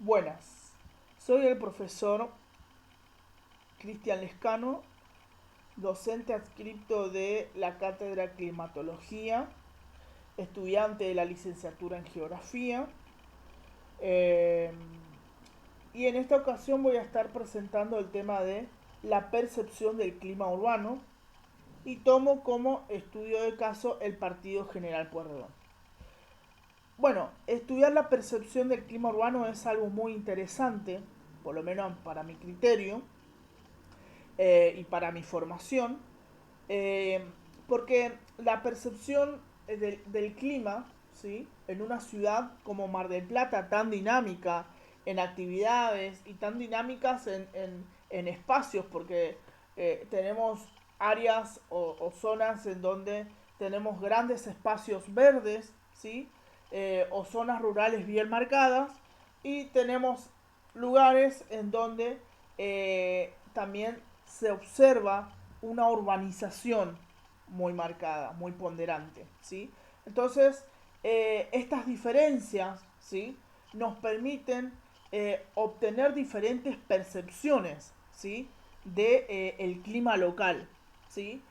Buenas, soy el profesor Cristian Lescano, docente adscripto de la Cátedra Climatología, estudiante de la licenciatura en Geografía, eh, y en esta ocasión voy a estar presentando el tema de la percepción del clima urbano y tomo como estudio de caso el Partido General Pueyrredón. Bueno, estudiar la percepción del clima urbano es algo muy interesante, por lo menos para mi criterio, y para mi formación, eh, porque la percepción del clima, ¿sí? En una ciudad como Mar del Plata, tan dinámica en actividades y tan dinámicas en espacios, porque tenemos áreas o zonas en donde tenemos grandes espacios verdes, ¿sí? O zonas rurales bien marcadas, y tenemos lugares en donde también se observa una urbanización muy marcada, muy ponderante, ¿sí? Entonces, estas diferencias, ¿sí? Nos permiten obtener diferentes percepciones, ¿sí? De el clima local, ¿sí?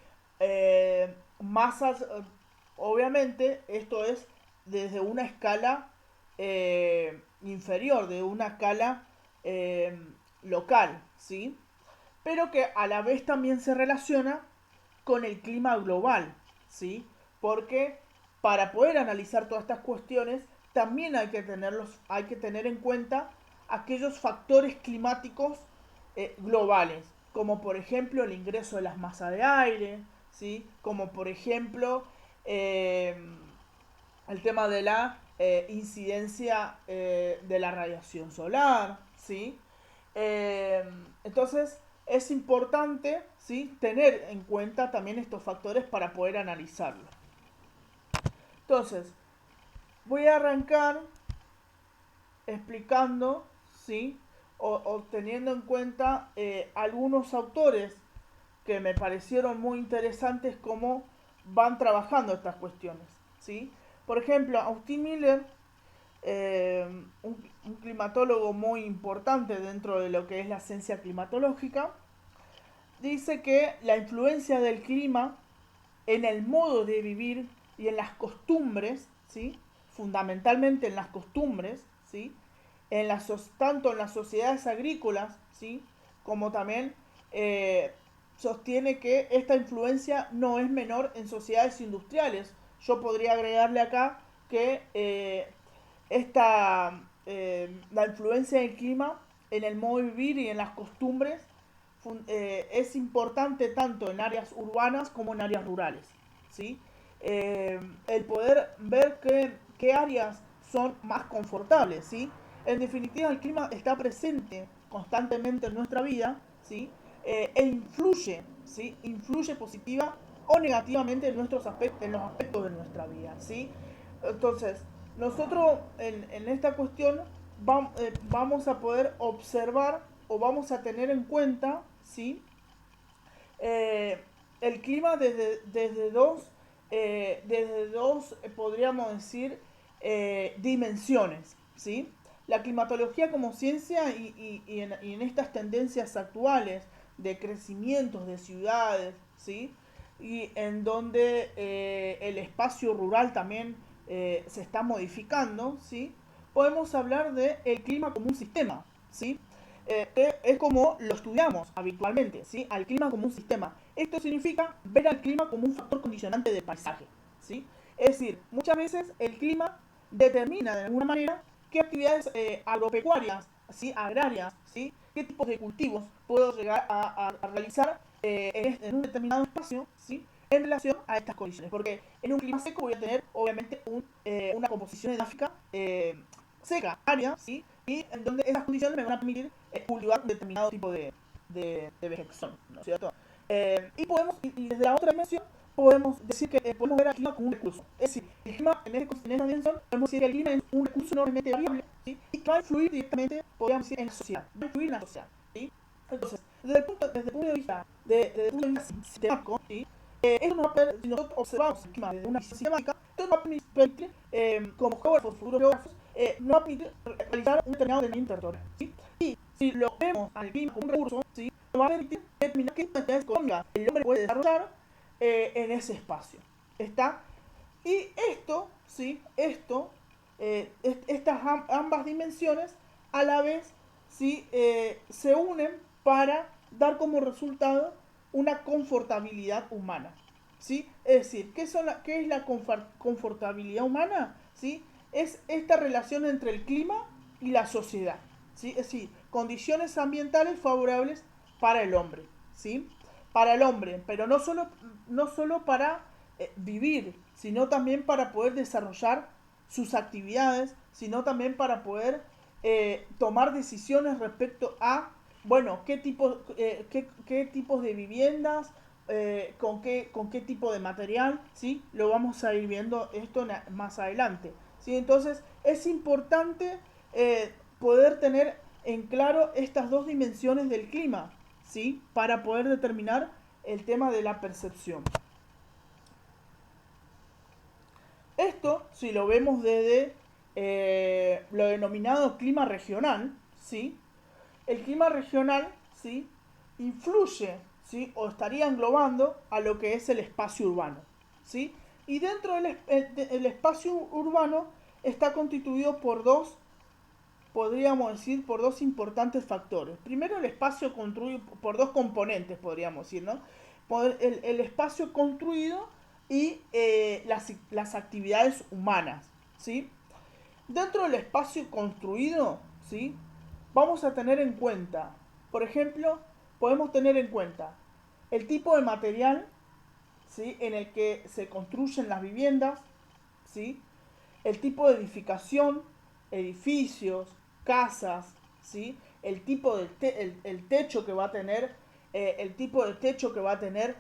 Más obviamente esto es desde una escala inferior, de una escala local, ¿sí? Pero que a la vez también se relaciona con el clima global, ¿sí? Porque para poder analizar todas estas cuestiones también hay que tener en cuenta aquellos factores climáticos globales, como por ejemplo el ingreso de las masas de aire, ¿sí? Como por ejemplo eh, el tema de la incidencia de la radiación solar, ¿sí? Eh, entonces es importante, ¿sí? Tener en cuenta también estos factores para poder analizarlo. Entonces, voy a arrancar explicando, ¿sí? O teniendo en cuenta algunos autores que me parecieron muy interesantes cómo van trabajando estas cuestiones, ¿sí? Por ejemplo, Austin Miller, un climatólogo muy importante dentro de lo que es la ciencia climatológica, dice que la influencia del clima en el modo de vivir y en las costumbres, ¿sí? Fundamentalmente en las costumbres, ¿sí? Tanto en las sociedades agrícolas, ¿sí? Como también sostiene que esta influencia no es menor en sociedades industriales. Yo podría agregarle acá que la influencia del clima en el modo de vivir y en las costumbres es importante tanto en áreas urbanas como en áreas rurales, ¿sí? El poder ver qué áreas son más confortables, ¿sí? En definitiva, el clima está presente constantemente en nuestra vida, ¿sí? E influye, ¿sí? Influye positiva o negativamente en los aspectos de nuestra vida, ¿sí? Entonces, nosotros en esta cuestión vamos a poder observar o vamos a tener en cuenta, ¿sí? Eh, el clima desde dos, podríamos decir, dimensiones, ¿sí? La climatología como ciencia y en estas tendencias actuales de crecimientos de ciudades, ¿sí? Y en donde el espacio rural también se está modificando, ¿sí? Podemos hablar de el clima como un sistema, ¿sí? Es como lo estudiamos habitualmente, ¿sí? Al clima como un sistema. Esto significa ver al clima como un factor condicionante del paisaje, ¿sí? Es decir, muchas veces el clima determina de alguna manera qué actividades agropecuarias, ¿sí? Agrarias, ¿sí? Qué tipos de cultivos puedo llegar a realizar en un determinado espacio, ¿sí? En relación a estas condiciones. Porque en un clima seco voy a tener, obviamente, una composición edáfica seca, árida, ¿sí? Y en donde esas condiciones me van a permitir cultivar un determinado tipo de vegetación, ¿no es cierto? Y desde la otra dimensión podemos decir que podemos ver al clima como un recurso. Es decir, el clima en esta dimensión podemos decir que el clima es un recurso enormemente variable, ¿sí? Y que va a influir directamente, podríamos decir, en la sociedad. Va a influir en la sociedad, ¿sí? Entonces, desde el punto de vista, sistemático, ¿sí? Eso nos va a permitir, si nosotros observamos el clima desde una visión sistemática, esto nos va a permitir, como geógrafos, futuros geógrafos, no va a permitir realizar un determinado entrenamiento territorial, ¿sí? Y si lo vemos al clima como un recurso, ¿sí? Nos va a permitir determinar qué actividades económicas el hombre puede desarrollar en ese espacio. ¿Está? Y esto, ¿sí? Estas ambas dimensiones a la vez, ¿sí? Se unen para dar como resultado una confortabilidad humana, ¿sí? Es decir, ¿qué es la confortabilidad humana? ¿Sí? Es esta relación entre el clima y la sociedad, ¿sí? Es decir, condiciones ambientales favorables para el hombre, ¿sí? Para el hombre, pero no solo para vivir, sino también para poder desarrollar sus actividades, sino también para poder tomar decisiones respecto a, bueno, qué tipos de viviendas, con qué tipo de material, ¿sí? Lo vamos a ir viendo esto más adelante, ¿sí? Entonces es importante poder tener en claro estas dos dimensiones del clima, ¿sí? Para poder determinar el tema de la percepción. Esto, si lo vemos desde lo denominado clima regional, ¿sí? El clima regional, ¿sí? Influye, ¿sí? O estaría englobando a lo que es el espacio urbano, ¿sí? Y dentro del espacio urbano está constituido por dos, podríamos decir, por dos importantes factores. Primero, el espacio construido por dos componentes, podríamos decir, ¿no? Por el espacio construido y las actividades humanas, ¿sí? Dentro del espacio construido, ¿sí? Vamos a tener en cuenta, por ejemplo, podemos tener en cuenta el tipo de material, ¿sí? En el que se construyen las viviendas, ¿sí? El tipo de edificación, edificios, casas, ¿sí? El tipo de el techo que va a tener, el tipo de techo que va a tener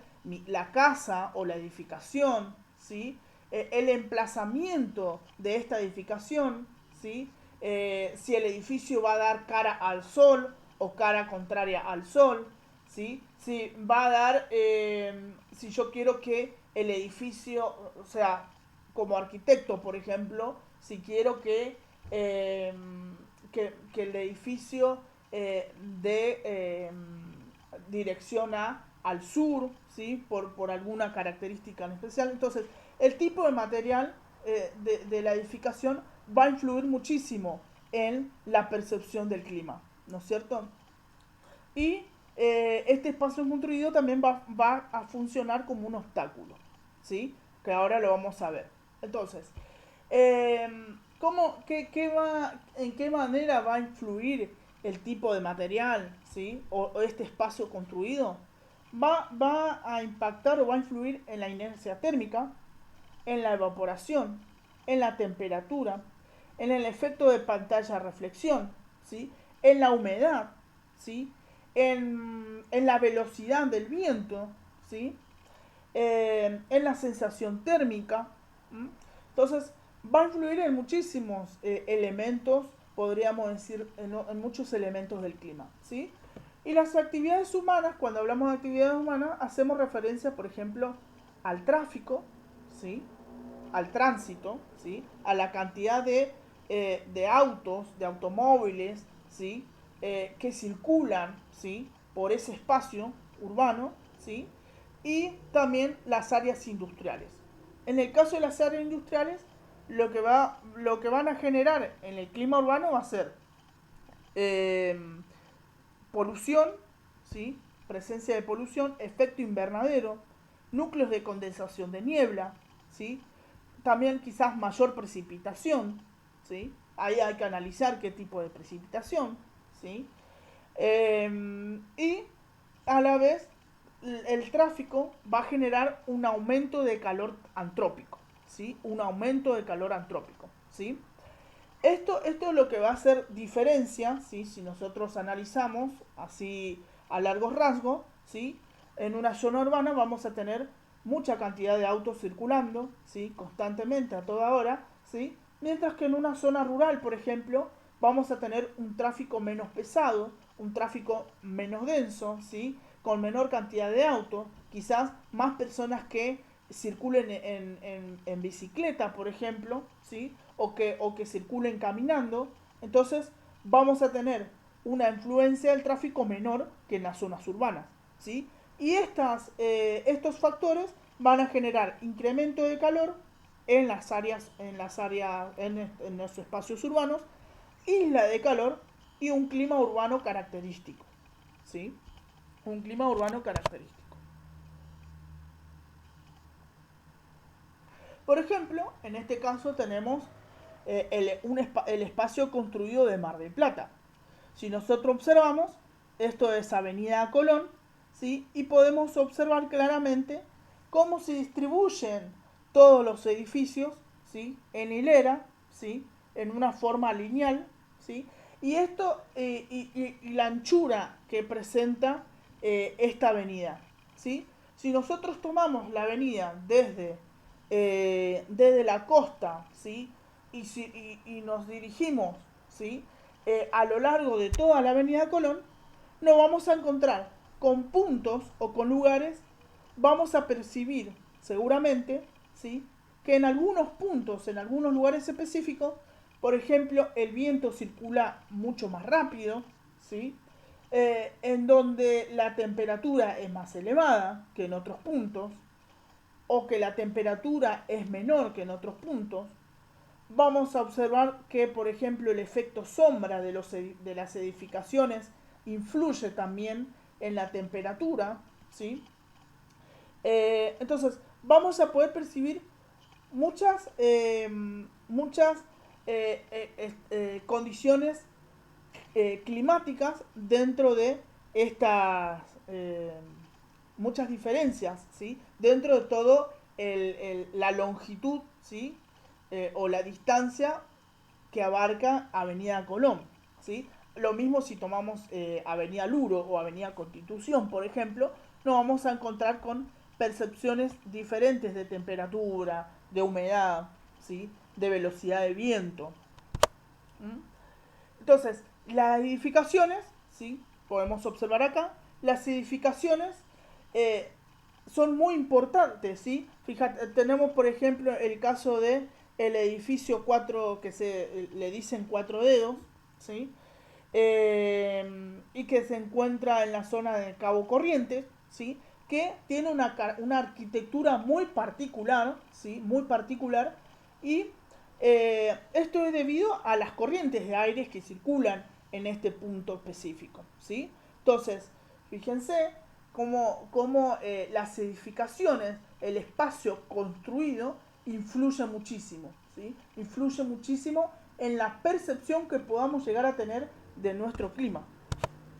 la casa o la edificación, ¿sí? El emplazamiento de esta edificación, ¿sí? Si el edificio va a dar cara al sol o cara contraria al sol, ¿sí? Si va a dar, si yo quiero que el edificio, o sea, como arquitecto, por ejemplo, si quiero que el edificio dé dirección al sur, ¿sí? Por alguna característica en especial. Entonces, el tipo de material de la edificación va a influir muchísimo en la percepción del clima, ¿no es cierto? Y este espacio construido también va a funcionar como un obstáculo, ¿sí? Que ahora lo vamos a ver. Entonces, eh, ¿en qué manera va a influir el tipo de material, ¿sí? O este espacio construido? Va a impactar o va a influir en la inercia térmica, en la evaporación, en la temperatura, en el efecto de pantalla reflexión, ¿sí? En la humedad, ¿sí? En la velocidad del viento, ¿sí? En la sensación térmica. ¿M? Entonces, va a influir en muchísimos elementos, podríamos decir, en muchos elementos del clima, ¿sí? Y las actividades humanas, cuando hablamos de actividades humanas, hacemos referencia, por ejemplo, al tráfico, ¿sí? Al tránsito, ¿sí? A la cantidad de autos, de automóviles, ¿sí? Que circulan, ¿sí? Por ese espacio urbano, ¿sí? Y también las áreas industriales. En el caso de las áreas industriales, lo que van a generar en el clima urbano va a ser eh, polución, ¿sí? Presencia de polución, efecto invernadero, núcleos de condensación de niebla, ¿sí? También quizás mayor precipitación, ¿sí? Ahí hay que analizar qué tipo de precipitación, ¿sí? Y a la vez el tráfico va a generar un aumento de calor antrópico, ¿sí? Un aumento de calor antrópico, ¿sí? Esto es lo que va a hacer diferencia, ¿sí? Si nosotros analizamos así a largos rasgos, ¿sí? En una zona urbana vamos a tener mucha cantidad de autos circulando, ¿sí? Constantemente, a toda hora, ¿sí? Mientras que en una zona rural, por ejemplo, vamos a tener un tráfico menos pesado, un tráfico menos denso, ¿sí? Con menor cantidad de autos, quizás más personas que circulen en bicicleta, por ejemplo, ¿sí? o que circulen caminando, entonces vamos a tener una influencia del tráfico menor que en las zonas urbanas, ¿sí? Y estos factores van a generar incremento de calor en los espacios urbanos, isla de calor y un clima urbano característico, ¿sí? Un clima urbano característico. Por ejemplo, en este caso tenemos el espacio construido de Mar del Plata. Si nosotros observamos, esto es Avenida Colón, ¿sí? Y podemos observar claramente cómo se distribuyen todos los edificios, ¿sí? En hilera, ¿sí? En una forma lineal, ¿sí? Y esto y la anchura que presenta esta avenida, ¿sí? Si nosotros tomamos la avenida desde la costa, ¿sí? Y nos dirigimos, ¿sí? A lo largo de toda la avenida Colón, nos vamos a encontrar con puntos o con lugares, vamos a percibir seguramente, ¿sí? Que en algunos puntos, en algunos lugares específicos, por ejemplo, el viento circula mucho más rápido, ¿sí? En donde la temperatura es más elevada que en otros puntos, o que la temperatura es menor que en otros puntos, vamos a observar que, por ejemplo, el efecto sombra de las edificaciones influye también en la temperatura, ¿sí? Entonces, vamos a poder percibir muchas condiciones climáticas dentro de estas muchas diferencias, ¿sí? Dentro de todo la longitud, ¿sí? O la distancia que abarca Avenida Colón, ¿sí? Lo mismo si tomamos Avenida Luro o Avenida Constitución, por ejemplo, nos vamos a encontrar con percepciones diferentes de temperatura, de humedad, ¿sí? De velocidad de viento. ¿Mm? Entonces, las edificaciones, ¿sí? Podemos observar acá, las edificaciones eh, son muy importantes, ¿sí? Fíjate, tenemos por ejemplo el caso de el edificio 4 que se le dicen cuatro dedos, ¿sí? Y que se encuentra en la zona de Cabo Corrientes, ¿sí? Que tiene una arquitectura muy particular, ¿sí? Muy particular, y esto es debido a las corrientes de aire que circulan en este punto específico, ¿sí? Entonces, fíjense cómo las edificaciones, el espacio construido, influye muchísimo, ¿sí? Influye muchísimo en la percepción que podamos llegar a tener de nuestro clima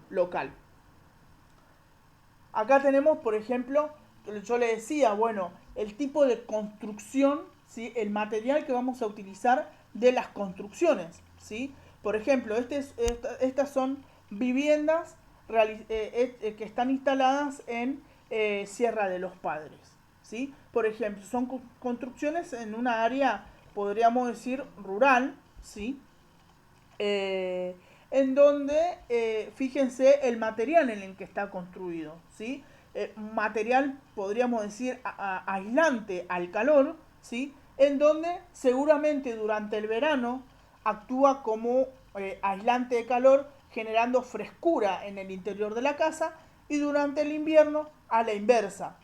local. Acá tenemos, por ejemplo, yo le decía, bueno, el tipo de construcción, ¿sí? El material que vamos a utilizar de las construcciones, ¿sí? Por ejemplo, estas son viviendas que están instaladas en Sierra de los Padres, ¿sí? Por ejemplo, son construcciones en una área, podríamos decir, rural, ¿sí? eh, en donde, fíjense el material en el que está construido, ¿sí? Material, podríamos decir, aislante al calor, ¿sí? En donde seguramente durante el verano actúa como aislante de calor, generando frescura en el interior de la casa, y durante el invierno a la inversa.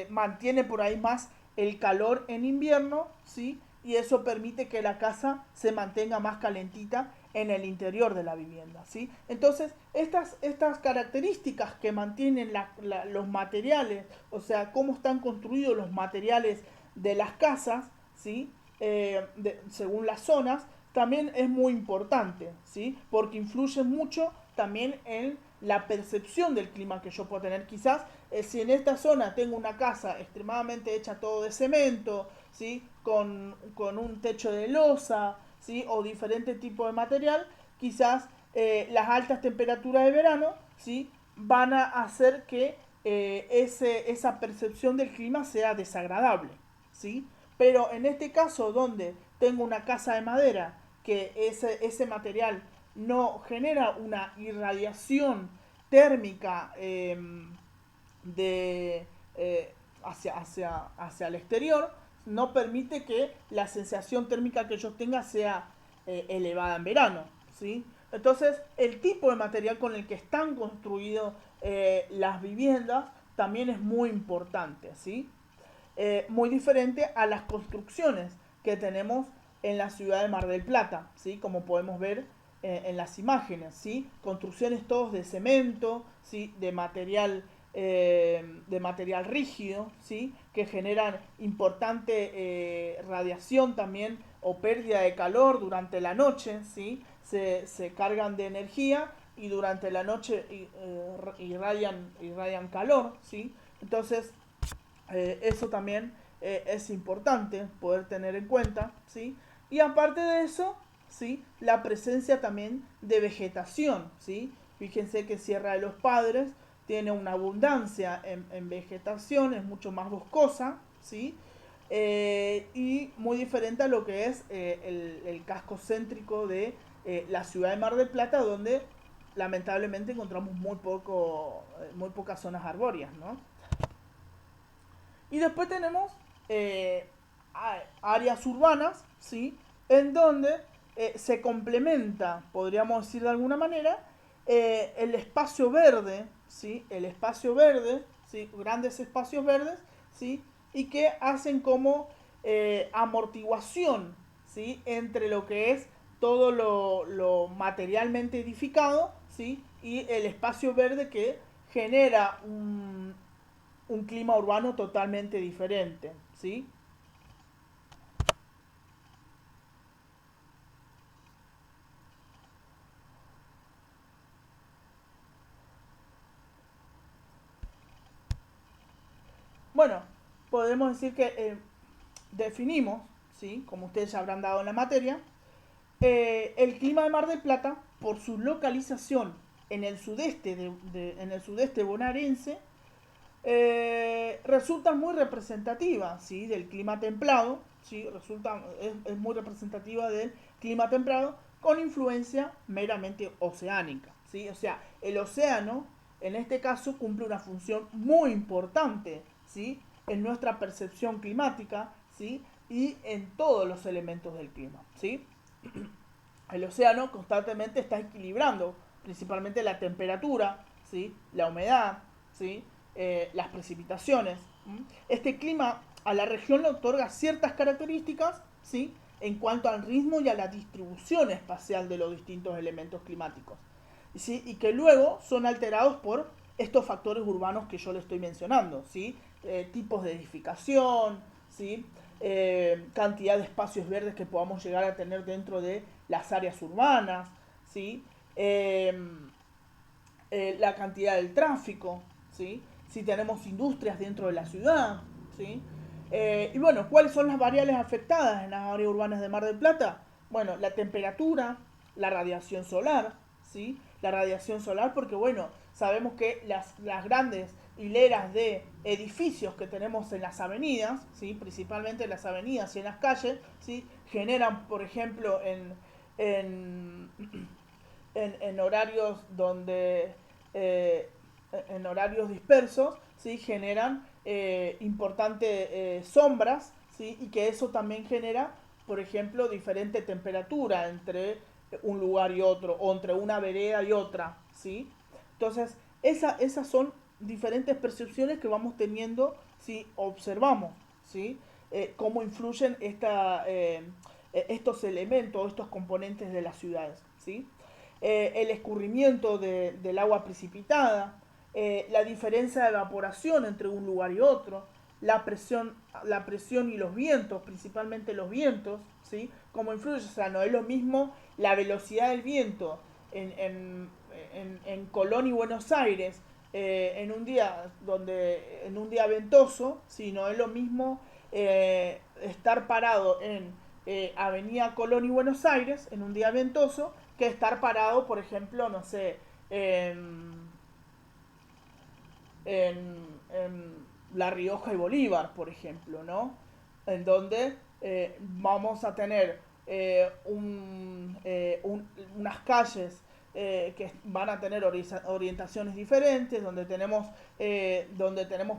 Mantiene por ahí más el calor en invierno, ¿sí? Y eso permite que la casa se mantenga más calentita en el interior de la vivienda, ¿sí? Entonces, estas características que mantienen los materiales, o sea, cómo están construidos los materiales de las casas, ¿sí? Según las zonas, también es muy importante, ¿sí? Porque influye mucho también en la percepción del clima que yo puedo tener. Quizás si en esta zona tengo una casa extremadamente hecha todo de cemento, ¿sí? Con un techo de losa, ¿sí? O diferente tipo de material, quizás las altas temperaturas de verano, ¿sí? Van a hacer que esa percepción del clima sea desagradable, ¿sí? Pero en este caso donde tengo una casa de madera, que ese material no genera una irradiación térmica de, hacia el exterior, no permite que la sensación térmica que ellos tengan sea elevada en verano, ¿sí? Entonces, el tipo de material con el que están construidas las viviendas también es muy importante, ¿sí? Muy diferente a las construcciones que tenemos en la ciudad de Mar del Plata, ¿sí? Como podemos ver en las imágenes, ¿sí? Construcciones todos de cemento, ¿sí? De material rígido, ¿sí? Que generan importante radiación también o pérdida de calor durante la noche, ¿sí? Se cargan de energía y durante la noche irradian calor, ¿sí? Entonces, eso también es importante poder tener en cuenta, ¿sí? Y aparte de eso, ¿sí? La presencia también de vegetación, ¿sí? Fíjense que Sierra de los Padres tiene una abundancia en vegetación, es mucho más boscosa, ¿sí? Y muy diferente a lo que es el casco céntrico de la ciudad de Mar del Plata, donde lamentablemente encontramos muy pocas zonas arbóreas, ¿no? Y después tenemos eh, áreas urbanas, ¿sí? En donde se complementa, podríamos decir de alguna manera, el espacio verde, ¿sí? El espacio verde, ¿sí? Grandes espacios verdes, ¿sí? Y que hacen como amortiguación, ¿sí? Entre lo que es todo lo materialmente edificado, ¿sí? Y el espacio verde que genera un clima urbano totalmente diferente, ¿sí? Bueno, podemos decir que definimos, ¿sí? Como ustedes ya habrán dado en la materia, el clima de Mar del Plata, por su localización en el sudeste, en el sudeste bonaerense, resulta muy representativa, ¿sí? Del clima templado, ¿sí? Es muy representativa del clima templado con influencia meramente oceánica, ¿sí? O sea, el océano en este caso cumple una función muy importante, ¿sí? En nuestra percepción climática, ¿sí? Y en todos los elementos del clima, ¿sí? El océano constantemente está equilibrando principalmente la temperatura, ¿sí? La humedad, ¿sí? Las precipitaciones. ¿Mm? Este clima a la región le otorga ciertas características, ¿sí? En cuanto al ritmo y a la distribución espacial de los distintos elementos climáticos, ¿sí? Y que luego son alterados por estos factores urbanos que yo le estoy mencionando, ¿sí? Tipos de edificación, ¿sí? Cantidad de espacios verdes que podamos llegar a tener dentro de las áreas urbanas, ¿sí? Eh, la cantidad del tráfico, ¿sí? Si tenemos industrias dentro de la ciudad, ¿sí? Y bueno, ¿cuáles son las variables afectadas en las áreas urbanas de Mar del Plata? Bueno, la temperatura, la radiación solar, ¿sí? La radiación solar porque, bueno, sabemos que las grandes hileras de edificios que tenemos en las avenidas, ¿sí? Principalmente en las avenidas y en las calles, ¿sí? Generan, por ejemplo, en, en horarios donde en horarios dispersos, ¿sí? Generan importantes sombras, ¿sí? Y que eso también genera, por ejemplo, diferente temperatura entre un lugar y otro, o entre una vereda y otra, ¿sí? Entonces, esas son diferentes percepciones que vamos teniendo si observamos, ¿sí? Cómo influyen estos elementos, estos componentes de las ciudades, ¿sí? El escurrimiento del agua precipitada, la diferencia de evaporación entre un lugar y otro, la presión y los vientos, principalmente los vientos, ¿sí? Cómo influye, o sea, no es lo mismo la velocidad del viento en Colón y Buenos Aires en un día ventoso, ¿sí? No es lo mismo estar parado en Avenida Colón y Buenos Aires en un día ventoso que estar parado, por ejemplo, no sé, en La Rioja y Bolívar, por ejemplo, ¿no? En donde vamos a tener unas calles que van a tener orientaciones diferentes, donde tenemos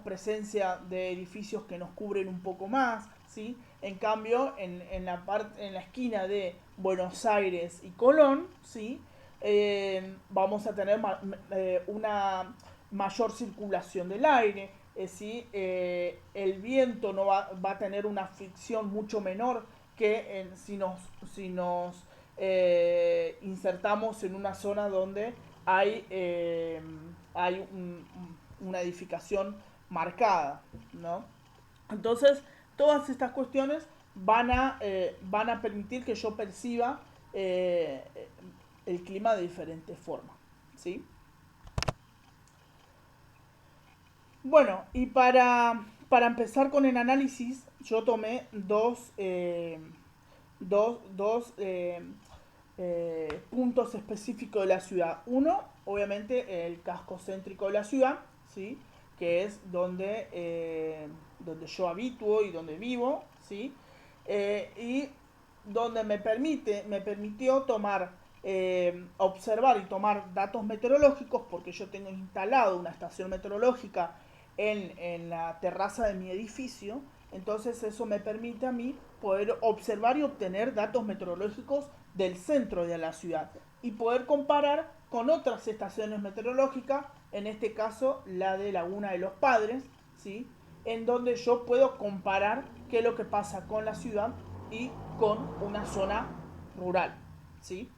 presencia de edificios que nos cubren un poco más, ¿sí? En cambio, en la esquina de Buenos Aires y Colón, ¿sí? Vamos a tener una mayor circulación del aire, ¿sí? El viento no va a tener una fricción mucho menor que si nos insertamos en una zona donde hay una edificación marcada, ¿no? Entonces, todas estas cuestiones van a permitir que yo perciba eh, el clima de diferentes formas, ¿sí? Bueno, y para empezar con el análisis, yo tomé dos puntos específicos de la ciudad. Uno, obviamente, el casco céntrico de la ciudad, ¿sí? Que es donde yo habituo y donde vivo, ¿sí? Y donde me permitió observar y tomar datos meteorológicos, porque yo tengo instalado una estación meteorológica en la terraza de mi edificio. Entonces eso me permite a mí poder observar y obtener datos meteorológicos del centro de la ciudad y poder comparar con otras estaciones meteorológicas, en este caso la de Laguna de los Padres, ¿sí? En donde yo puedo comparar qué es lo que pasa con la ciudad y con una zona rural, ¿sí?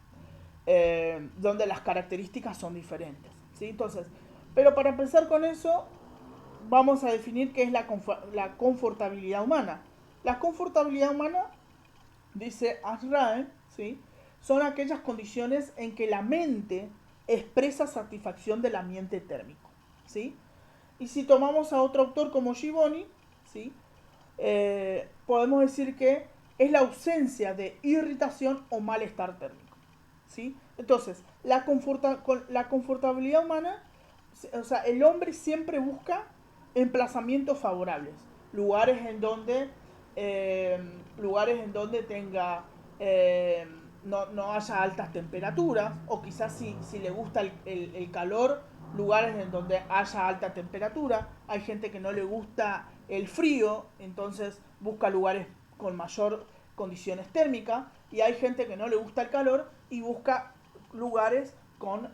Donde las características son diferentes, ¿sí? Entonces, pero para empezar con eso, vamos a definir qué es la confortabilidad humana. La confortabilidad humana, dice Azrael, ¿sí? Son aquellas condiciones en que la mente expresa satisfacción del ambiente térmico, ¿sí? Y si tomamos a otro autor como Gibboni, ¿sí? Podemos decir que es la ausencia de irritación o malestar térmico, ¿sí? Entonces, la confortabilidad humana, o sea, el hombre siempre busca emplazamientos favorables, lugares en donde, eh, tenga, no haya altas temperaturas, o quizás si le gusta el calor, lugares en donde haya alta temperatura. Hay gente que no le gusta el frío, entonces busca lugares con mayor condiciones térmicas, y hay gente que no le gusta el calor y busca lugares con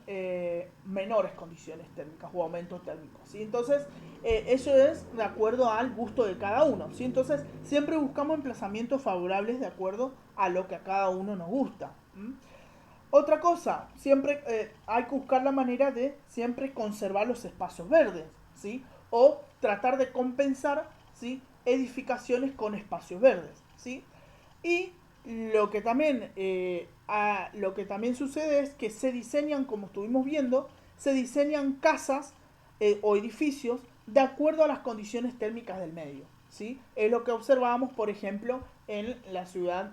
menores condiciones térmicas o aumentos térmicos, ¿sí? Entonces, eso es de acuerdo al gusto de cada uno, ¿sí? Entonces, siempre buscamos emplazamientos favorables de acuerdo a lo que a cada uno nos gusta. Otra cosa, siempre hay que buscar la manera de siempre conservar los espacios verdes, ¿sí? O tratar de compensar, ¿sí? Edificaciones con espacios verdes, ¿sí? Y lo que también sucede es que se diseñan, como estuvimos viendo, se diseñan casas o edificios de acuerdo a las condiciones térmicas del medio, ¿sí? Es lo que observábamos, por ejemplo, en la ciudad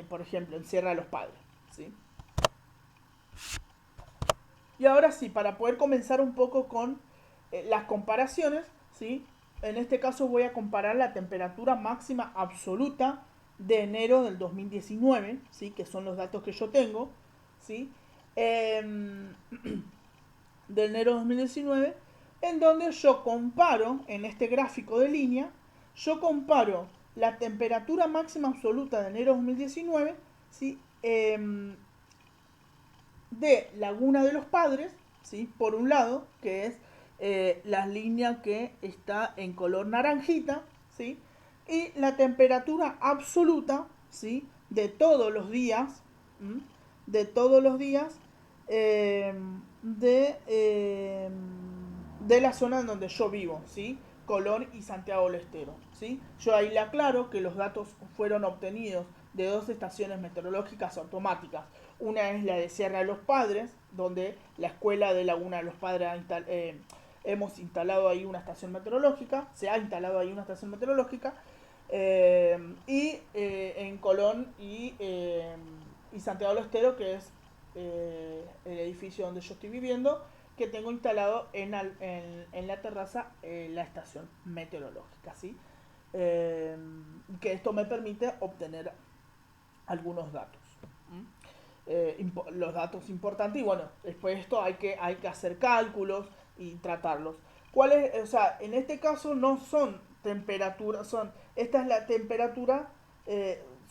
por ejemplo, en Sierra de los Padres, ¿sí? Y ahora sí, para poder comenzar un poco con las comparaciones, ¿sí? En este caso voy a comparar la temperatura máxima absoluta de enero del 2019, ¿sí? Que son los datos que yo tengo, ¿sí? Eh, de enero de 2019, en donde yo comparo, en este gráfico de línea, yo comparo la temperatura máxima absoluta de enero de 2019, ¿sí? De Laguna de los Padres, ¿sí? Por un lado, que es la línea que está en color naranjita, ¿sí? Y la temperatura absoluta, ¿sí? De todos los días, ¿m? De todos los días eh, de, eh, de la zona en donde yo vivo, ¿sí? Colón y Santiago del Estero, ¿sí? Yo ahí le aclaro que los datos fueron obtenidos de dos estaciones meteorológicas automáticas. Una es la de Sierra de los Padres, donde la escuela de Laguna de los Padres hemos instalado ahí una estación meteorológica, se ha instalado ahí una estación meteorológica, y en Colón y Santiago del Estero, que es el edificio donde yo estoy viviendo, que tengo instalado en la terraza la estación meteorológica, ¿sí? Que esto me permite obtener algunos datos. Los datos importantes, y bueno, después de esto hay que hacer cálculos y tratarlos. ¿Cuál es? O sea, en este caso no son temperatura, esta es la temperatura,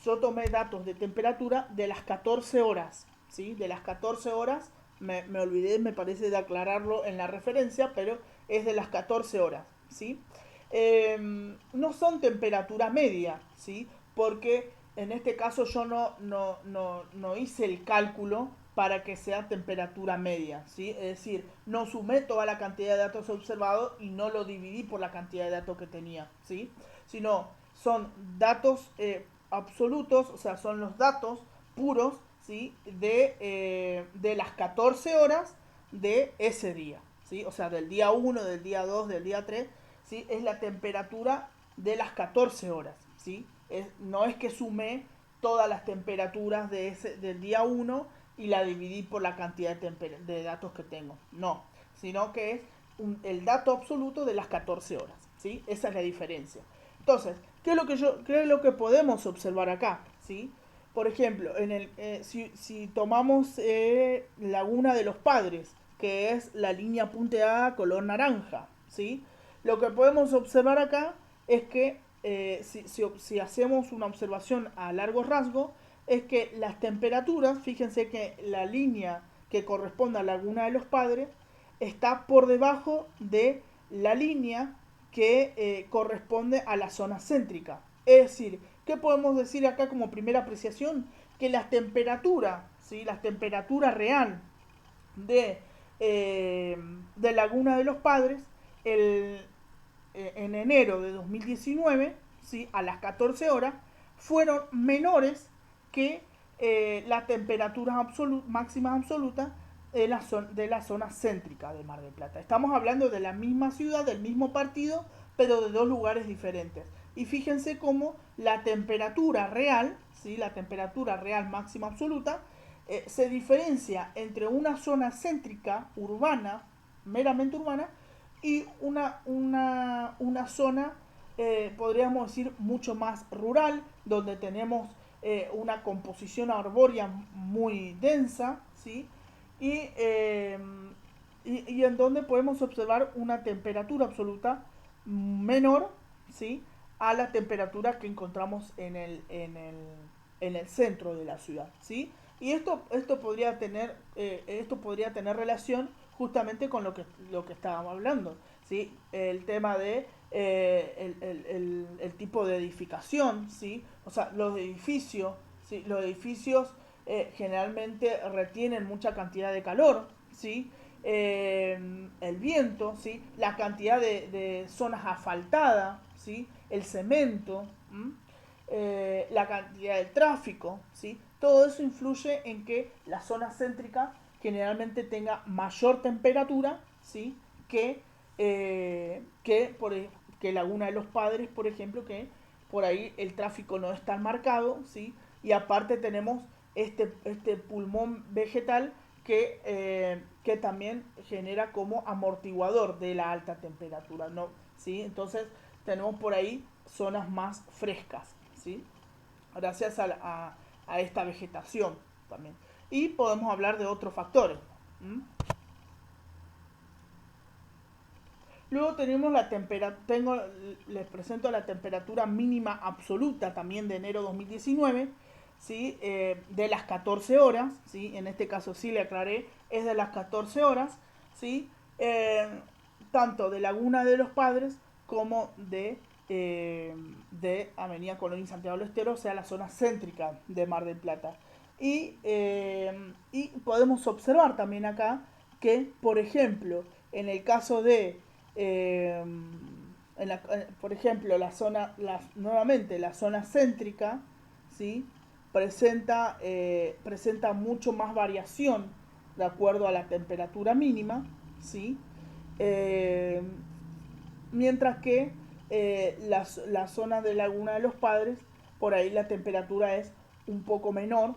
yo tomé datos de temperatura de las 14 horas, ¿sí? De las 14 horas, me olvidé, me parece, de aclararlo en la referencia, pero es de las 14 horas, ¿sí? No son temperatura media, ¿sí? Porque en este caso yo no hice el cálculo para que sea temperatura media, ¿sí? Es decir, no sumé toda la cantidad de datos observados y no lo dividí por la cantidad de datos que tenía, ¿sí? Sino son datos absolutos, o sea, son los datos puros, ¿sí? De las 14 horas de ese día, ¿sí? O sea, del día 1, del día 2, del día 3, ¿sí? Es la temperatura de las 14 horas, ¿sí? No es que sumé todas las temperaturas del día 1 y la dividí por la cantidad de datos que tengo, no, sino que es el dato absoluto de las 14 horas, ¿sí? Esa es la diferencia. Entonces, ¿qué es lo que podemos observar acá? ¿Sí? Por ejemplo, si tomamos Laguna de los Padres, que es la línea punteada color naranja, ¿sí? Lo que podemos observar acá es que si hacemos una observación a largo rasgo, es que las temperaturas, fíjense que la línea que corresponde a Laguna de los Padres está por debajo de la línea que corresponde a la zona céntrica. Es decir, ¿qué podemos decir acá como primera apreciación? Que las temperaturas, ¿sí? La temperatura real de, de Laguna de los Padres en enero de 2019, ¿sí? A las 14 horas, fueron menores que las temperaturas máximas absolutas de la zona céntrica de Mar del Plata. Estamos hablando de la misma ciudad, del mismo partido, pero de dos lugares diferentes. Y fíjense cómo la temperatura real, ¿sí? La temperatura real máxima absoluta, se diferencia entre una zona céntrica urbana, meramente urbana, y una zona, podríamos decir, mucho más rural, donde tenemos una composición arbórea muy densa, ¿sí? Y, eh, y en donde podemos observar una temperatura absoluta menor, ¿sí? A la temperatura que encontramos en el centro de la ciudad, ¿sí? Y esto podría tener relación justamente con lo que estábamos hablando, ¿sí? El tema de el tipo de edificación, ¿sí? O sea, los edificios, ¿sí? Los edificios generalmente retienen mucha cantidad de calor, ¿sí? El viento, ¿sí? La cantidad de zonas asfaltadas, ¿sí? El cemento, la cantidad de tráfico, ¿sí? Todo eso influye en que la zona céntrica generalmente tenga mayor temperatura, ¿sí? Que Laguna de los Padres, por ejemplo, que por ahí el tráfico no es tan marcado, ¿sí? Y aparte tenemos este pulmón vegetal que también genera como amortiguador de la alta temperatura, ¿no? ¿Sí? Entonces tenemos por ahí zonas más frescas, ¿sí? Gracias a esta vegetación también. Y podemos hablar de otros factores. ¿Mm? Luego tenemos les presento la temperatura mínima absoluta también de enero 2019, ¿sí? De las 14 horas, ¿sí? En este caso sí le aclaré, es de las 14 horas, ¿sí? Eh, Tanto de Laguna de los Padres como de Avenida Colón y Santiago del Estero, o sea, la zona céntrica de Mar del Plata. Y podemos observar también acá que, por ejemplo, en el caso de eh, por ejemplo, nuevamente la zona céntrica, ¿sí? Presenta mucho más variación de acuerdo a la temperatura mínima, ¿sí? Eh, Mientras que la zona de Laguna de los Padres, por ahí la temperatura es un poco menor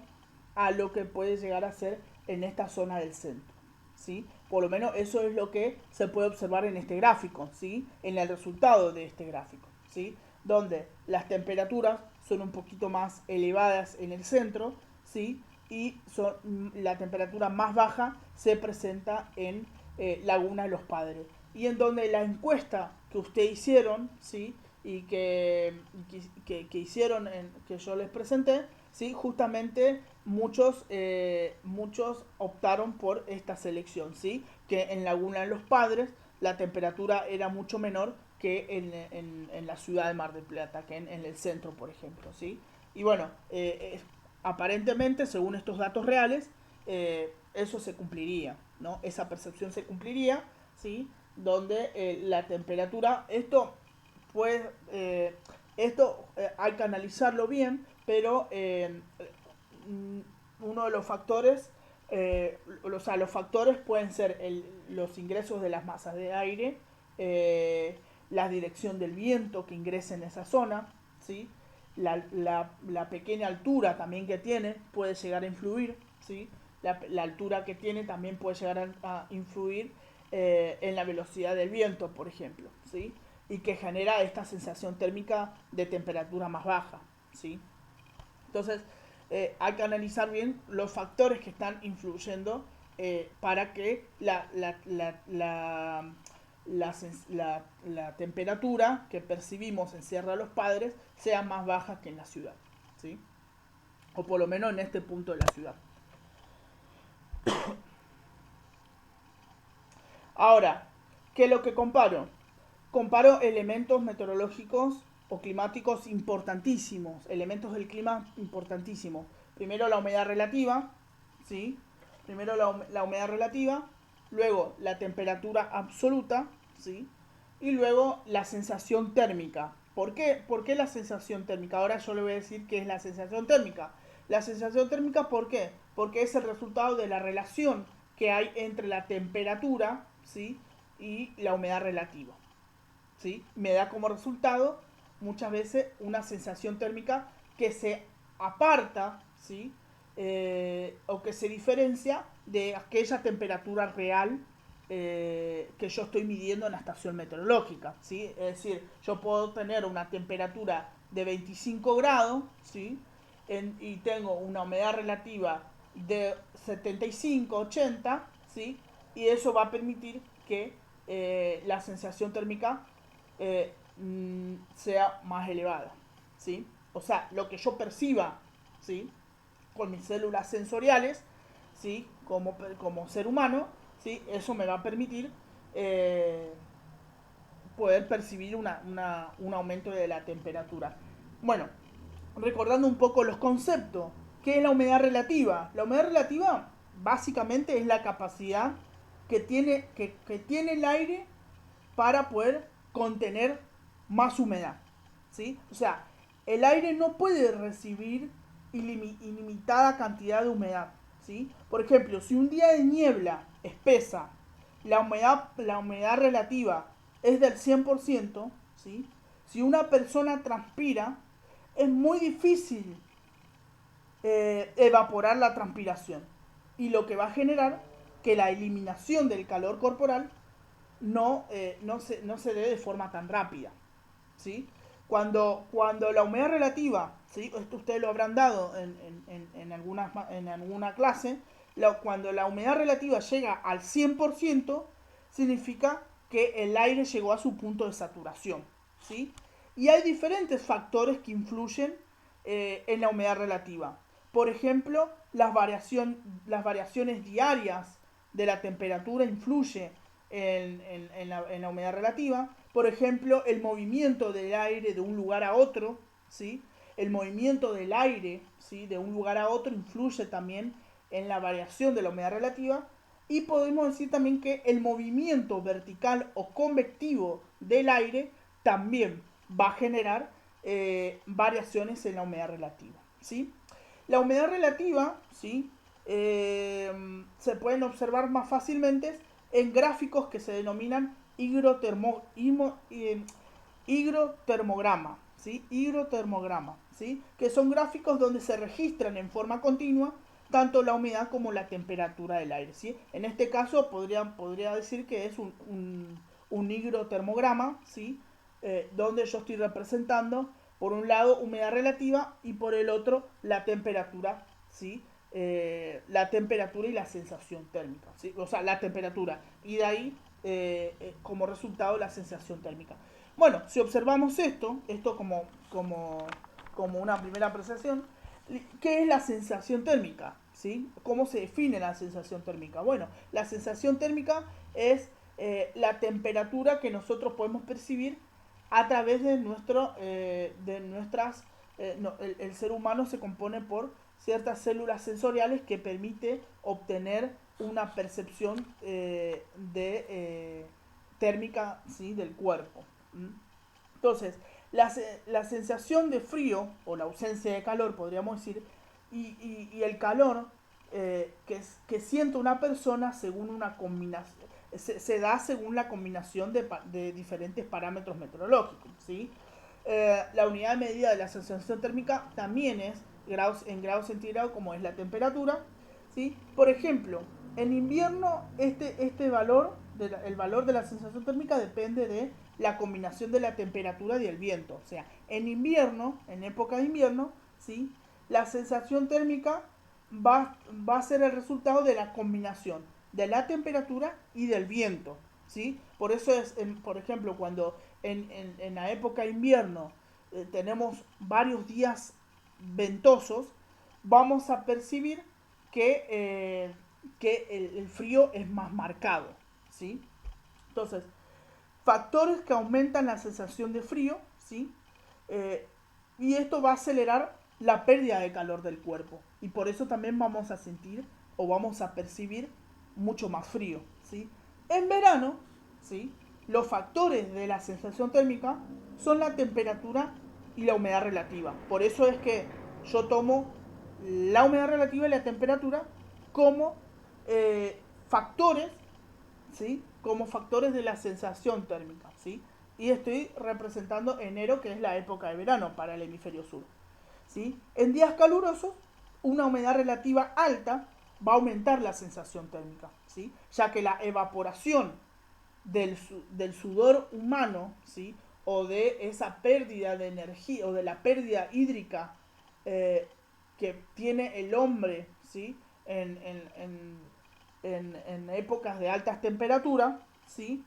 a lo que puede llegar a ser en esta zona del centro, ¿sí? Por lo menos eso es lo que se puede observar en este gráfico, ¿sí? En el resultado de este gráfico, ¿sí? Donde las temperaturas son un poquito más elevadas en el centro, ¿sí? Y la temperatura más baja se presenta en Laguna de los Padres. Y en donde la encuesta que ustedes hicieron, ¿sí? y que hicieron, que yo les presenté, ¿sí? Justamente muchos optaron por esta selección, ¿sí? Que en Laguna de los Padres la temperatura era mucho menor que en la ciudad de Mar del Plata, que en el centro, por ejemplo, ¿sí? Y bueno, aparentemente, según estos datos reales, eso se cumpliría, ¿no? Esa percepción se cumpliría, ¿sí? Donde la temperatura, pues, hay que analizarlo bien, pero uno de los factores, o sea, los factores pueden ser los ingresos de las masas de aire, la dirección del viento que ingresa en esa zona, ¿sí? La pequeña altura también que tiene puede llegar a influir, ¿sí? La altura que tiene también puede llegar a influir en la velocidad del viento, por ejemplo, ¿sí? Y que genera esta sensación térmica de temperatura más baja, ¿sí? Entonces, hay que analizar bien los factores que están influyendo para que la temperatura que percibimos en Sierra de los Padres sea más baja que en la ciudad, ¿sí? O por lo menos en este punto de la ciudad. Ahora, ¿qué es lo que comparo? Comparo elementos meteorológicos o climáticos importantísimos, elementos del clima importantísimos. Primero la humedad relativa, ¿sí? Primero la humedad relativa, luego la temperatura absoluta, ¿sí? Y luego la sensación térmica. ¿Por qué la sensación térmica? Ahora yo le voy a decir qué es la sensación térmica. La sensación térmica, ¿por qué? Porque es el resultado de la relación que hay entre la temperatura, ¿sí? Y la humedad relativa, ¿sí? Me da como resultado muchas veces una sensación térmica que se aparta, ¿sí? O que se diferencia de aquella temperatura real que yo estoy midiendo en la estación meteorológica, ¿sí? Es decir, yo puedo tener una temperatura de 25 grados, ¿sí? Y tengo una humedad relativa de 75, 80, ¿sí? Y eso va a permitir que la sensación térmica sea más elevada, ¿sí? O sea, lo que yo perciba, ¿sí? Con mis células sensoriales, ¿sí? Como ser humano, ¿sí? Eso me va a permitir eh, poder percibir un aumento de la temperatura. Bueno, recordando un poco los conceptos, ¿qué es la humedad relativa? La humedad relativa básicamente es la capacidad que tiene el aire para poder contener más humedad, ¿sí? O sea, el aire no puede recibir ilimitada cantidad de humedad, ¿sí? Por ejemplo, si un día de niebla espesa, la humedad relativa es del 100%, ¿sí? Si una persona transpira, es muy difícil evaporar la transpiración. Y lo que va a generar que la eliminación del calor corporal no se dé de forma tan rápida, ¿sí? Cuando la humedad relativa, ¿sí? Esto ustedes lo habrán dado en alguna clase, cuando la humedad relativa llega al 100%, significa que el aire llegó a su punto de saturación, ¿sí? Y hay diferentes factores que influyen en la humedad relativa. Por ejemplo, las variaciones diarias de la temperatura influye en la humedad relativa. Por ejemplo, el movimiento del aire de un lugar a otro, ¿sí? El movimiento del aire, ¿sí? De un lugar a otro influye también en la variación de la humedad relativa. Y podemos decir también que el movimiento vertical o convectivo del aire también va a generar variaciones en la humedad relativa, ¿sí? La humedad relativa, ¿sí? Se pueden observar más fácilmente en gráficos que se denominan higrotermograma, ¿sí? Higrotermograma, ¿sí? Que son gráficos donde se registran en forma continua tanto la humedad como la temperatura del aire, ¿sí? En este caso podría decir que es un higrotermograma, ¿sí? Donde yo estoy representando por un lado humedad relativa y por el otro la temperatura, ¿sí? La temperatura y la sensación térmica, ¿sí? O sea, la temperatura y de ahí como resultado la sensación térmica. Bueno, si observamos esto como una primera apreciación, ¿qué es la sensación térmica? ¿Sí? ¿Cómo se define la sensación térmica? Bueno, la sensación térmica es la temperatura que nosotros podemos percibir a través de nuestras... no, el ser humano se compone por ciertas células sensoriales que permite obtener una percepción térmica, ¿sí?, del cuerpo. Entonces, la sensación de frío o la ausencia de calor, podríamos decir, y el calor que siente una persona según una combinación, se da según la combinación de diferentes parámetros meteorológicos, ¿sí? La unidad de medida de la sensación térmica también es en grados centígrados, como es la temperatura, ¿sí? Por ejemplo, en invierno este valor, el valor de la sensación térmica depende de la combinación de la temperatura y el viento. O sea, en invierno, en época de invierno, ¿sí?, la sensación térmica va a ser el resultado de la combinación de la temperatura y del viento, ¿sí? Por eso es, por ejemplo, cuando en la época de invierno tenemos varios días ventosos, vamos a percibir que el frío es más marcado, ¿sí? Entonces, factores que aumentan la sensación de frío, ¿sí? Eh, y esto va a acelerar la pérdida de calor del cuerpo. Y por eso también vamos a sentir o vamos a percibir mucho más frío, ¿sí? En verano, ¿sí?, los factores de la sensación térmica son la temperatura y la humedad relativa. Por eso es que yo tomo la humedad relativa y la temperatura como factores, ¿sí?, como factores de la sensación térmica, ¿sí? Y estoy representando enero, que es la época de verano para el hemisferio sur, ¿sí? En días calurosos, una humedad relativa alta va a aumentar la sensación térmica, ¿sí?, ya que la evaporación del sudor humano, ¿sí?, o de esa pérdida de energía o de la pérdida hídrica eh, que tiene el hombre, ¿sí?, en, en, en, en épocas de altas temperaturas, ¿sí?,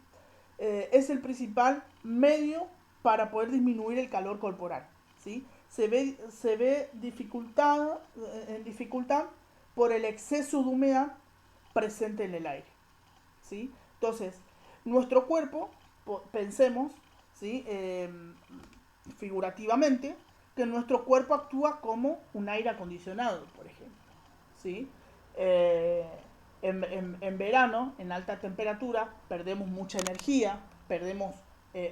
es el principal medio para poder disminuir el calor corporal, ¿sí? Se ve en dificultad por el exceso de humedad presente en el aire, ¿sí? Entonces, nuestro cuerpo, pensemos, ¿sí?, figurativamente, que nuestro cuerpo actúa como un aire acondicionado, por ejemplo, ¿sí? Eh, en verano, en alta temperatura, perdemos mucha energía, perdemos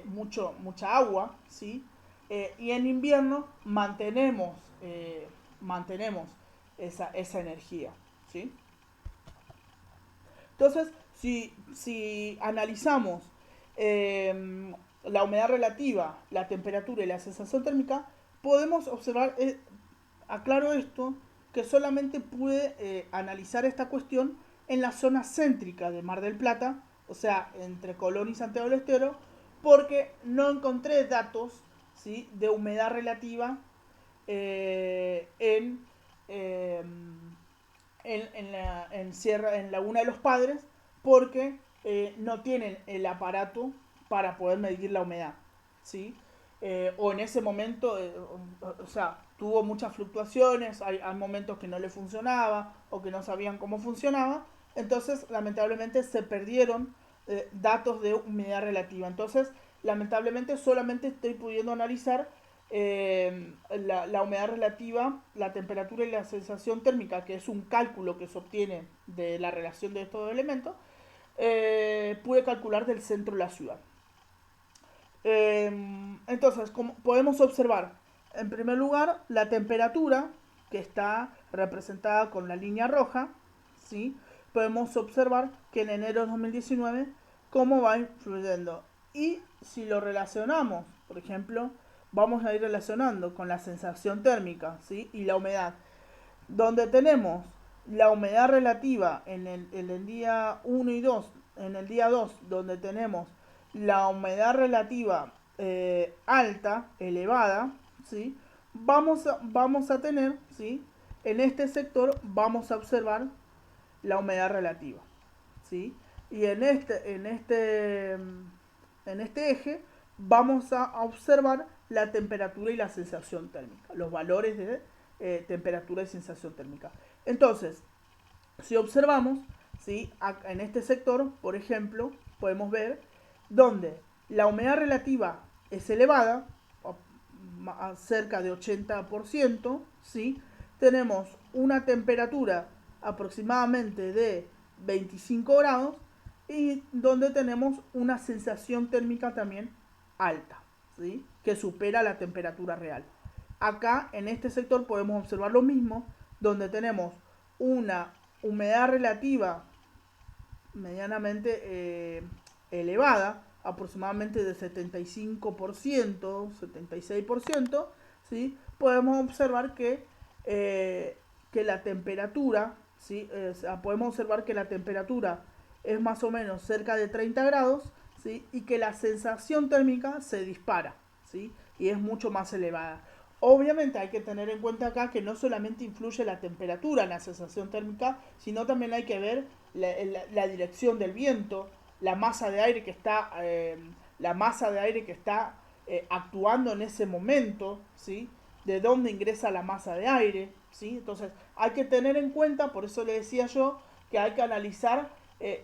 mucha agua, ¿sí? Y en invierno mantenemos esa energía, ¿sí? Entonces, si analizamos la humedad relativa, la temperatura y la sensación térmica, podemos observar, aclaro esto, que solamente pude analizar esta cuestión en la zona céntrica de Mar del Plata, o sea, entre Colón y Santiago del Estero, porque no encontré datos, ¿sí?, de humedad relativa eh, en, eh, en Laguna de los Padres, porque no tienen el aparato para poder medir la humedad, ¿sí? O en ese momento, o sea, tuvo muchas fluctuaciones, hay momentos que no le funcionaba o que no sabían cómo funcionaba, entonces lamentablemente se perdieron datos de humedad relativa. Entonces, lamentablemente solamente estoy pudiendo analizar la humedad relativa, la temperatura y la sensación térmica, que es un cálculo que se obtiene de la relación de estos dos elementos, pude calcular del centro de la ciudad. Entonces, como podemos observar, en primer lugar, la temperatura, que está representada con la línea roja, ¿sí? Podemos observar que en enero de 2019, cómo va influyendo. Y si lo relacionamos, por ejemplo, vamos a ir relacionando con la sensación térmica, ¿sí?, y la humedad, donde tenemos la humedad relativa en el día 1 y 2, en el día 2, donde tenemos la humedad relativa alta, elevada, ¿sí?, vamos a tener, ¿sí?, en este sector vamos a observar la humedad relativa, ¿sí? Y en este eje vamos a observar la temperatura y la sensación térmica, los valores de temperatura y sensación térmica. Entonces, si observamos, ¿sí? En este sector, por ejemplo, podemos ver donde la humedad relativa es elevada, cerca de 80%, ¿sí? Tenemos una temperatura aproximadamente de 25 grados y donde tenemos una sensación térmica también alta, ¿sí? Que supera la temperatura real. Acá en este sector podemos observar lo mismo, donde tenemos una humedad relativa medianamente elevada, aproximadamente de 75%, 76%, ¿sí? Podemos observar que la temperatura, ¿sí? Podemos observar que la temperatura es más o menos cerca de 30 grados, ¿sí? Y que la sensación térmica se dispara, ¿sí? Y es mucho más elevada. Obviamente hay que tener en cuenta acá que no solamente influye la temperatura en la sensación térmica, sino también hay que ver la dirección del viento, la masa de aire que está, actuando en ese momento, ¿sí? De dónde ingresa la masa de aire, ¿sí? Entonces hay que tener en cuenta, por eso le decía yo, que hay que analizar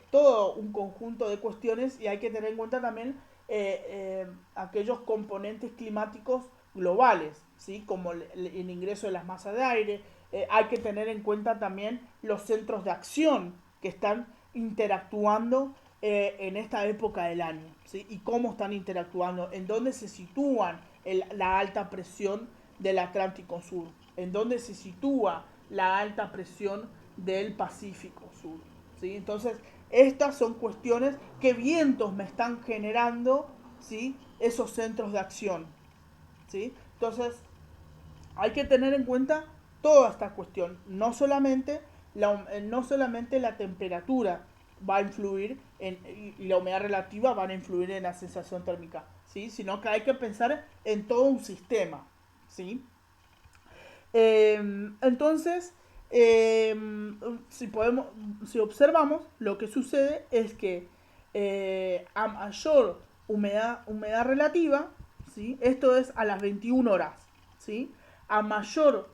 todo un conjunto de cuestiones y hay que tener en cuenta también aquellos componentes climáticos globales, ¿sí? Como el ingreso de las masas de aire. Hay que tener en cuenta también los centros de acción que están interactuando en esta época del año, ¿sí? Y cómo están interactuando, en dónde se sitúan la alta presión del Atlántico Sur, en dónde se sitúa la alta presión del Pacífico Sur, ¿sí? Entonces, estas son cuestiones que vientos me están generando, ¿sí? Esos centros de acción, ¿sí? Entonces, hay que tener en cuenta toda esta cuestión, no solamente la temperatura va a influir y la humedad relativa van a influir en la sensación térmica, ¿sí? Sino que hay que pensar en todo un sistema, ¿sí? Entonces, eh, si, podemos, si observamos, lo que sucede es que a mayor humedad relativa, ¿sí? Esto es a las 21 horas, ¿sí? A mayor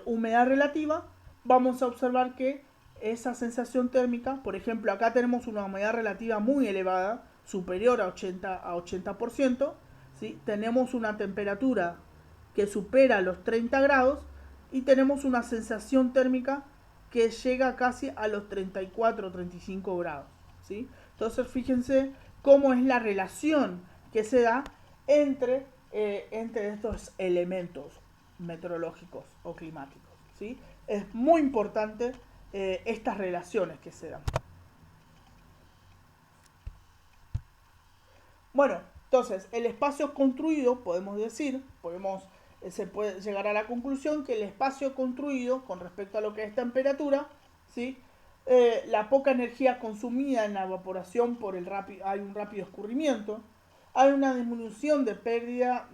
humedad relativa, vamos a observar que esa sensación térmica, por ejemplo, acá tenemos una humedad relativa muy elevada, superior a 80%, ¿sí? Tenemos una temperatura que supera los 30 grados y tenemos una sensación térmica que llega casi a los 34 o 35 grados, ¿sí? Entonces fíjense cómo es la relación que se da entre estos elementos meteorológicos o climáticos, ¿sí? Es muy importante estas relaciones que se dan. Bueno, entonces, el espacio construido, se puede llegar a la conclusión que el espacio construido con respecto a lo que es temperatura, ¿sí? La poca energía consumida en la evaporación hay un rápido escurrimiento, hay una disminución de pérdida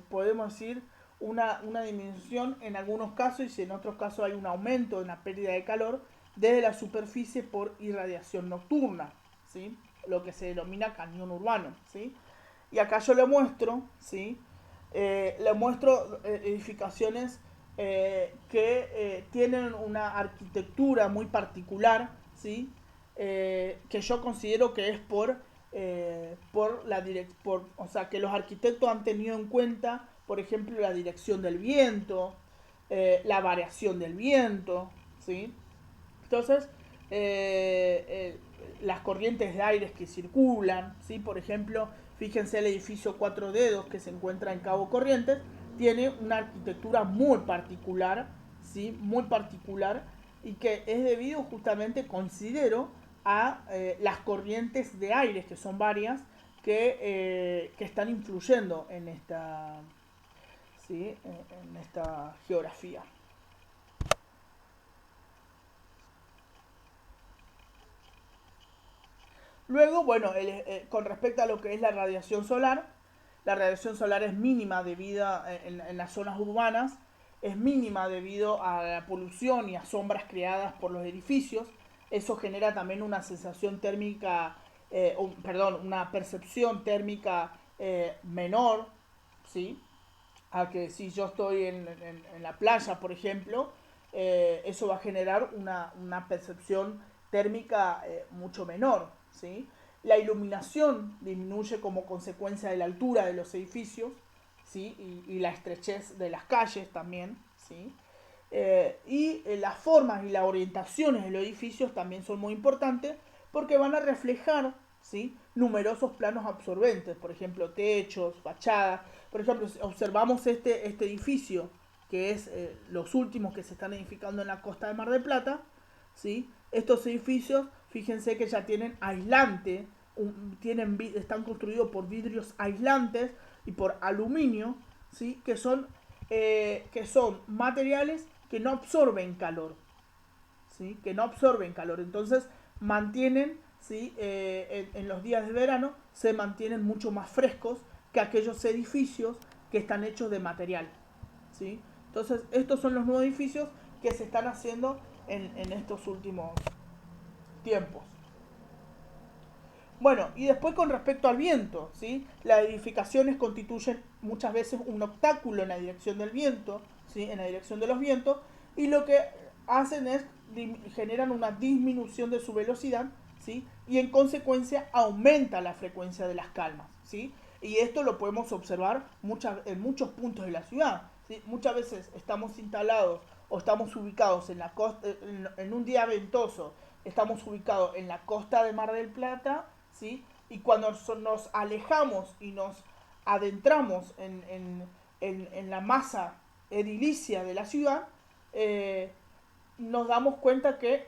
podemos decir, una disminución en algunos casos y en otros casos hay un aumento en la pérdida de calor desde la superficie por irradiación nocturna, ¿sí? Lo que se denomina cañón urbano, ¿sí? Y acá yo le muestro, ¿sí? Le muestro edificaciones que tienen una arquitectura muy particular, ¿sí? Que yo considero que es o sea, que los arquitectos han tenido en cuenta, por ejemplo, la dirección del viento, la variación del viento, ¿sí? Entonces, las corrientes de aire que circulan, ¿sí? Por ejemplo, fíjense el edificio Cuatro Dedos que se encuentra en Cabo Corrientes, tiene una arquitectura muy particular, ¿sí? Muy particular y que es debido justamente, considero, a las corrientes de aire, que son varias, que están influyendo en esta, ¿sí? En esta geografía. Luego, bueno, con respecto a lo que es la radiación solar es mínima debido en las zonas urbanas, es mínima debido a la polución y a sombras creadas por los edificios. Eso genera también una sensación térmica, perdón, una percepción térmica menor, ¿sí? A que si yo estoy en la playa, por ejemplo, eso va a generar una percepción térmica mucho menor, ¿sí? La iluminación disminuye como consecuencia de la altura de los edificios, ¿sí? Y la estrechez de las calles también, ¿sí? Las formas y las orientaciones de los edificios también son muy importantes porque van a reflejar, ¿sí? Numerosos planos absorbentes, por ejemplo, techos, fachadas. Por ejemplo, si observamos este edificio, que es los últimos que se están edificando en la costa de Mar del Plata, ¿sí? Estos edificios, fíjense que ya tienen aislante, están construidos por vidrios aislantes y por aluminio, ¿sí? Que son materiales que no absorben calor, ¿sí? Que no absorben calor. Entonces mantienen, ¿sí? En los días de verano se mantienen mucho más frescos que aquellos edificios que están hechos de material, ¿sí? Entonces estos son los nuevos edificios que se están haciendo en estos últimos tiempos. Bueno, y después con respecto al viento, ¿sí? Las edificaciones constituyen muchas veces un obstáculo en la dirección del viento, ¿sí? En la dirección de los vientos, y lo que hacen es generan una disminución de su velocidad, ¿sí? Y en consecuencia aumenta la frecuencia de las calmas, ¿sí? Y esto lo podemos observar en muchos puntos de la ciudad, ¿sí? Muchas veces estamos instalados o estamos ubicados en la costa, en un día ventoso, estamos ubicados en la costa de Mar del Plata, ¿sí? Y cuando nos alejamos y nos adentramos en la masa edilicia de la ciudad, eh, nos damos cuenta que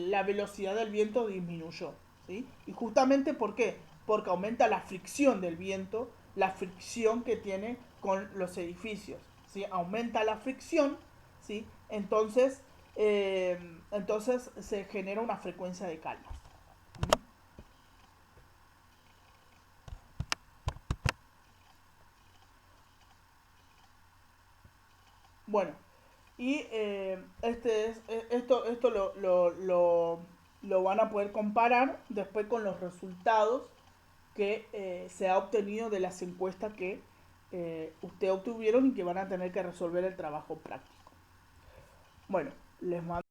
la velocidad del viento disminuyó, ¿sí? Y justamente ¿por qué? Porque aumenta la fricción del viento, la fricción que tiene con los edificios, ¿sí? Aumenta la fricción, ¿sí? Entonces se genera una frecuencia de calma. Bueno, y esto lo van a poder comparar después con los resultados que se ha obtenido de las encuestas que ustedes obtuvieron y que van a tener que resolver el trabajo práctico. Bueno, les mando